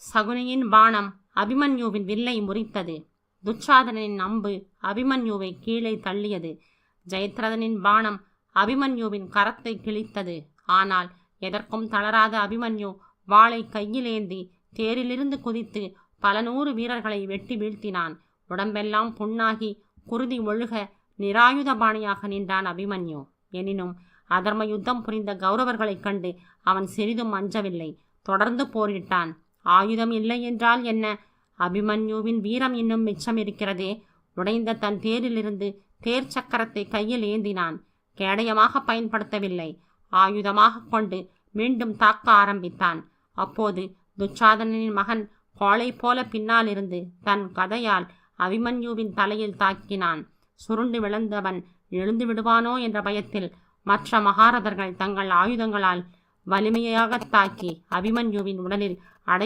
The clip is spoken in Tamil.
சகுனியின் பாணம் அபிமன்யுவின் வில்லை முறித்தது. துச்சாதனனின் அம்பு அபிமன்யுவை கீழே தள்ளியது. ஜெயத்ரதனின் பாணம் அபிமன்யுவின் கரத்தை கிழித்தது. ஆனால் எதற்கும் தளராத அபிமன்யு வாளை கையிலேந்தி தேரிலிருந்து குதித்து பல 100 வீரர்களை வெட்டி வீழ்த்தினான். உடம்பெல்லாம் புண்ணாகி குருதி ஒழுக நிராயுதபாணியாக நின்றான் அபிமன்யு. எனினும் அதர்ம யுத்தம் புரிந்த கௌரவர்களைக் கண்டு அவன் சிறிதும் அஞ்சவில்லை. தொடர்ந்து போரிட்டான். ஆயுதம் இல்லை என்றால் என்ன? அபிமன்யுவின் வீரம் இன்னும் மிச்சம் இருக்கிறதே. உடைந்த தன் தேரிலிருந்து தேர் சக்கரத்தை கையில் ஏந்தினான். கேடயமாக பயன்படுத்தவில்லை, ஆயுதமாக கொண்டு மீண்டும் தாக்க ஆரம்பித்தான். அப்போது துச்சாதனனின் மகன் கோளை போல பின்னாலிருந்து தன் கதையால் அபிமன்யுவின் தலையில் தாக்கினான். சுருண்டு விழுந்தவன் எழுந்து விடுவானோ என்ற பயத்தில் மற்ற மகாரதர்கள் தங்கள் ஆயுதங்களால் வலிமையாக தாக்கி அபிமன்யுவின் உடலில் அடையாளம்